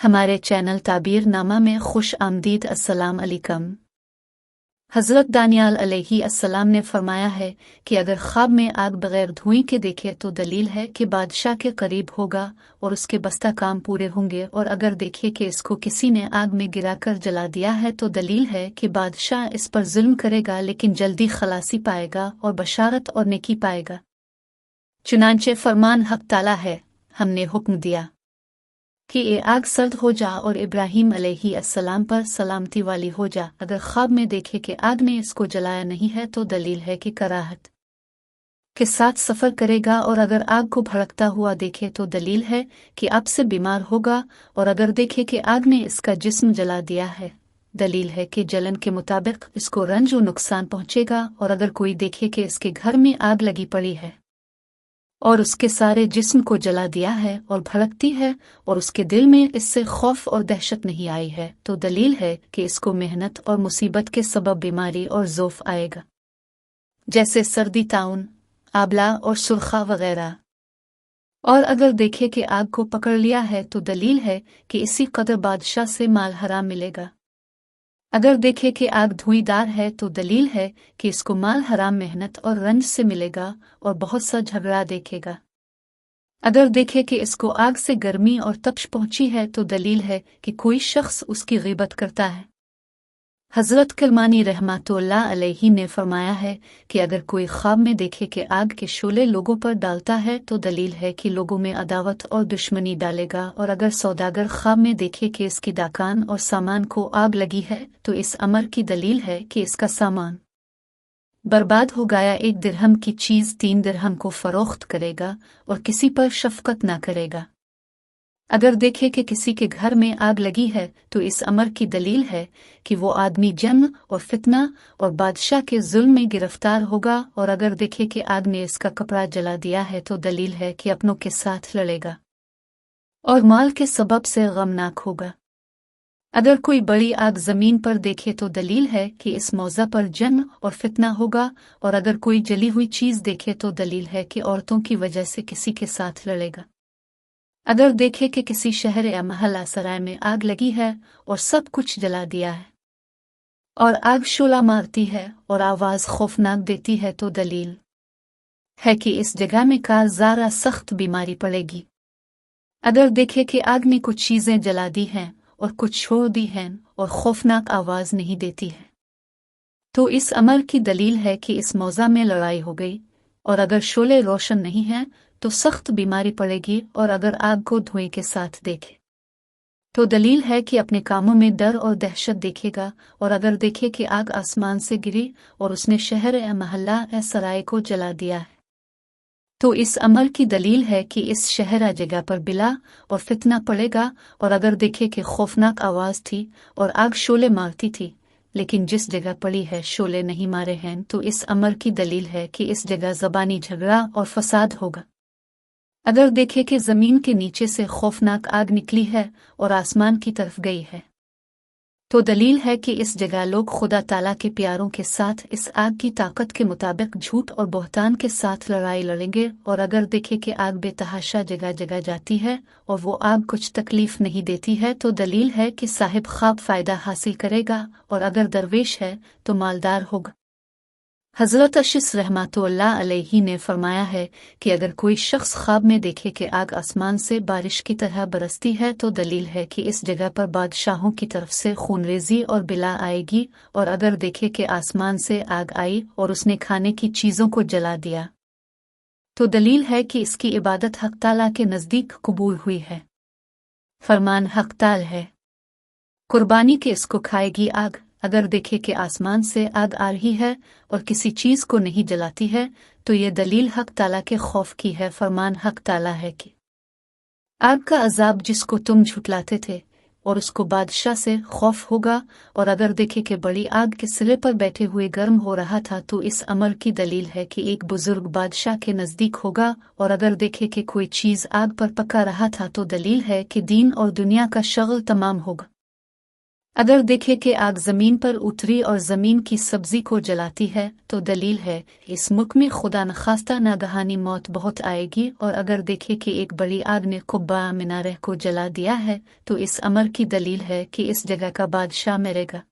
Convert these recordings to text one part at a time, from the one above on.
हमारे चैनल ताबीर नामा में खुश आमदीद। अस्सलाम अलैकुम। हज़रत दानियाल अलैहि अस्सलाम ने फरमाया है कि अगर ख्वाब में आग बगैर धुएं के देखे तो दलील है कि बादशाह के करीब होगा और उसके बस्ता काम पूरे होंगे, और अगर देखे कि इसको किसी ने आग में गिराकर जला दिया है तो दलील है कि बादशाह इस पर जुल्म करेगा लेकिन जल्दी खलासी पाएगा और बशारत और नेकी पाएगा। चुनांचे फरमान हक ताला है, हमने हुक्म दिया कि ये आग सर्द हो जा और इब्राहिम अलैहि अस्सलाम पर सलामती वाली हो जा। अगर ख्वाब में देखे कि आग ने इसको जलाया नहीं है तो दलील है कि कराहत के साथ सफ़र करेगा, और अगर आग को भड़कता हुआ देखे तो दलील है कि अब से बीमार होगा, और अगर देखे कि आग ने इसका जिस्म जला दिया है दलील है कि जलन के मुताबिक इसको रंज और नुकसान पहुंचेगा। और अगर कोई देखे कि इसके घर में आग लगी पड़ी है और उसके सारे जिस्म को जला दिया है और भड़कती है और उसके दिल में इससे खौफ और दहशत नहीं आई है तो दलील है कि इसको मेहनत और मुसीबत के सबब बीमारी और ज़ौफ आएगा, जैसे सर्दी, ताउन, आबला और सुरखा वगैरह। और अगर देखे कि आग को पकड़ लिया है तो दलील है कि इसी कदर बादशाह से माल हराम मिलेगा। अगर देखे कि आग धुईंदार है तो दलील है कि इसको माल हराम, मेहनत और रंज से मिलेगा और बहुत सा झगड़ा देखेगा। अगर देखे कि इसको आग से गर्मी और तपश पहुंची है तो दलील है कि कोई शख्स उसकी ग़ीबत करता है। हज़रत किरमानी रहमतुल्लाह अलैहि ने फरमाया है कि अगर कोई ख्वाब में देखे कि आग के शोले लोगों पर डालता है तो दलील है कि लोगों में अदावत और दुश्मनी डालेगा। और अगर सौदागर ख्वाब में देखे कि इसकी दाकान और सामान को आग लगी है तो इस अमर की दलील है कि इसका सामान बर्बाद हो गया। 1 दिरहम की चीज़ 3 दिरहम को फ़रोख्त करेगा और किसी पर शफ़क़त न करेगा। अगर देखे कि किसी के घर में आग लगी है तो इस अमर की दलील है कि वो आदमी जंग और फितना और बादशाह के जुल्म में गिरफ्तार होगा। और अगर देखे कि आग ने इसका कपड़ा जला दिया है तो दलील है कि अपनों के साथ लड़ेगा और माल के सबब से गमनाक होगा। अगर कोई बड़ी आग ज़मीन पर देखे तो दलील है कि इस मौज़ा पर जंग और फितना होगा। और अगर कोई जली हुई चीज़ देखे तो दलील है कि औरतों की वजह से किसी के साथ लड़ेगा। अगर देखे कि किसी शहर या महल्ला सराय में आग लगी है और सब कुछ जला दिया है और आग शोला मारती है और आवाज़ खौफनाक देती है तो दलील है कि इस जगह में का ज़ारा सख्त बीमारी पड़ेगी। अगर देखे कि आग ने कुछ चीज़ें जला दी हैं और कुछ छोड़ दी हैं और खौफनाक आवाज़ नहीं देती है तो इस अमर की दलील है कि इस मौज़ा में लड़ाई हो गई। और अगर शोले रोशन नहीं हैं तो सख्त बीमारी पड़ेगी। और अगर आग को धुएं के साथ देखे तो दलील है कि अपने कामों में डर और दहशत देखेगा। और अगर देखे कि आग आसमान से गिरी और उसने शहर या महल्ला या सराय को जला दिया है तो इस अमर की दलील है कि इस शहर या जगह पर बिला और फितना पड़ेगा। और अगर देखे कि खौफनाक आवाज़ थी और आग शोले मारती थी लेकिन जिस जगह पड़ी है शोले नहीं मारे हैं तो इस अमर की दलील है कि इस जगह ज़बानी झगड़ा और फसाद होगा। अगर देखे कि ज़मीन के नीचे से खौफनाक आग निकली है और आसमान की तरफ गई है तो दलील है कि इस जगह लोग खुदा ताला के प्यारों के साथ इस आग की ताकत के मुताबिक झूठ और बहतान के साथ लड़ाई लड़ेंगे। और अगर देखे कि आग बेतहाशा जगह जगह जाती है और वो आग कुछ तकलीफ नहीं देती है तो दलील है कि साहिब ख्वाब फ़ायदा हासिल करेगा। और अगर दरवेश है तो मालदार होगा। हज़रत अशीस रहमतुल्लाह अलैहि ने फरमाया है कि अगर कोई शख्स ख्वाब में देखे कि आग आसमान से बारिश की तरह बरसती है तो दलील है कि इस जगह पर बादशाहों की तरफ से खूनरेज़ी और बिला आएगी। और अगर देखे कि आसमान से आग आई और उसने खाने की चीज़ों को जला दिया तो दलील है कि इसकी इबादत हक ताला के नज़दीक कबूल हुई है। फरमान हक ताल है, कुर्बानी के इसको खाएगी आग। अगर देखे कि आसमान से आग आ रही है और किसी चीज़ को नहीं जलाती है तो ये दलील हक ताला के खौफ की है। फरमान हक ताला है कि आग का अजाब जिसको तुम झुटलाते थे और उसको बादशाह से खौफ होगा। और अगर देखे कि बड़ी आग के सिरे पर बैठे हुए गर्म हो रहा था तो इस अमर की दलील है कि एक बुजुर्ग बादशाह के नज़दीक होगा। और अगर देखे कि कोई चीज़ आग पर पका रहा था तो दलील है कि दीन और दुनिया का शगल तमाम होगा। अगर देखे कि आग जमीन पर उतरी और जमीन की सब्जी को जलाती है तो दलील है इस मुल्क में खुदा नखास्ता नागहानी मौत बहुत आएगी। और अगर देखे कि एक बड़ी आग ने कुब्बा मीनारे को जला दिया है तो इस अमर की दलील है कि इस जगह का बादशाह मरेगा।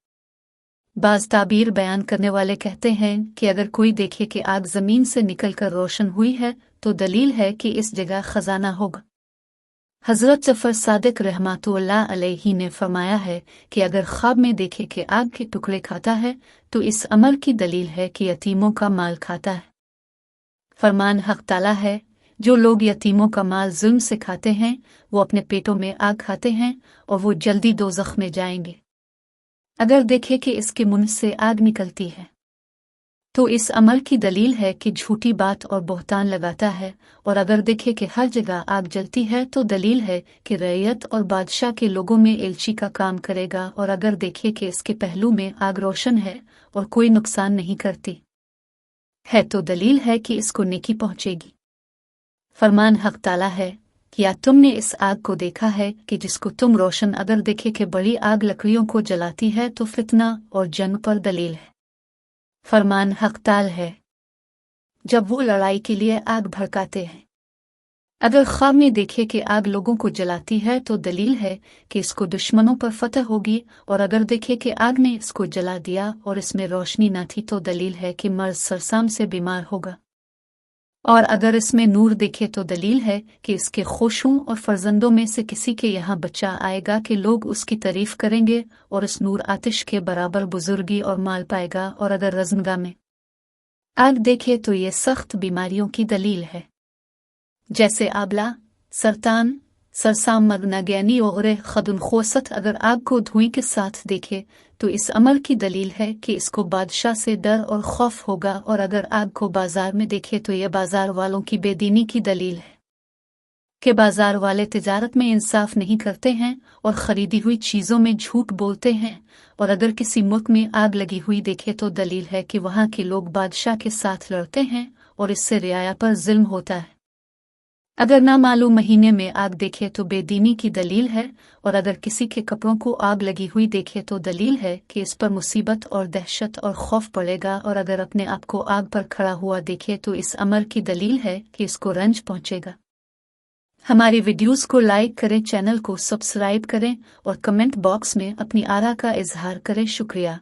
बाज ताबीर बयान करने वाले कहते हैं कि अगर कोई देखे कि आग जमीन से निकलकर रोशन हुई है तो दलील है कि इस जगह खजाना होगा। हजरत जफर सादिक रहमतुल्लाह अलैहि ने फरमाया है कि अगर ख्वाब में देखे कि आग के टुकड़े खाता है तो इस अमर की दलील है कि यतीमों का माल खाता है। फरमान हक ताला है, जो लोग यतीमों का माल जुल्म से खाते हैं वो अपने पेटों में आग खाते हैं और वो जल्दी दोज़ख में जाएंगे। अगर देखे कि इसके मुंह से आग निकलती है तो इस अमल की दलील है कि झूठी बात और बहतान लगाता है। और अगर देखे कि हर जगह आग जलती है तो दलील है कि रैयत और बादशाह के लोगों में एलची का काम करेगा। और अगर देखे कि इसके पहलू में आग रोशन है और कोई नुकसान नहीं करती है तो दलील है कि इसको नेकी पहुंचेगी। फरमान हक ताला है, क्या तुमने इस आग को देखा है कि जिसको तुम रोशन अगर देखे कि बड़ी आग लकड़ियों को जलाती है तो फितना और जंग पर दलील है। फरमान हकताल है, जब वो लड़ाई के लिए आग भड़काते हैं। अगर ख्वाब में देखे कि आग लोगों को जलाती है तो दलील है कि इसको दुश्मनों पर फतह होगी। और अगर देखे कि आग ने इसको जला दिया और इसमें रोशनी न थी तो दलील है कि मर्द सरसाम से बीमार होगा। और अगर इसमें नूर देखे तो दलील है कि इसके खुशों और फर्जंदों में से किसी के यहाँ बच्चा आएगा कि लोग उसकी तारीफ करेंगे और इस नूर आतिश के बराबर बुजुर्गी और माल पाएगा। और अगर रज़नगा में आग देखे तो ये सख्त बीमारियों की दलील है, जैसे आबला, सरतान, सरसाम, मरनागैनी और खदुनखोसत। अगर आग को धुएं के साथ देखे तो इस अमल की दलील है कि इसको बादशाह से डर और खौफ होगा। और अगर आग को बाजार में देखे तो यह बाजार वालों की बेदीनी की दलील है कि बाजार वाले तिजारत में इंसाफ नहीं करते हैं और खरीदी हुई चीज़ों में झूठ बोलते हैं। और अगर किसी मुल्क में आग लगी हुई देखे तो दलील है कि वहाँ के लोग बादशाह के साथ लड़ते हैं और इससे रियाया पर जुल्म होता है। अगर नामालूम महीने में आग देखे तो बेदीनी की दलील है। और अगर किसी के कपड़ों को आग लगी हुई देखे तो दलील है कि इस पर मुसीबत और दहशत और खौफ पड़ेगा। और अगर अपने आप को आग पर खड़ा हुआ देखे तो इस अमर की दलील है कि इसको रंज पहुंचेगा। हमारी वीडियोस को लाइक करें, चैनल को सब्सक्राइब करें और कमेंट बॉक्स में अपनी आरा का इजहार करें। शुक्रिया।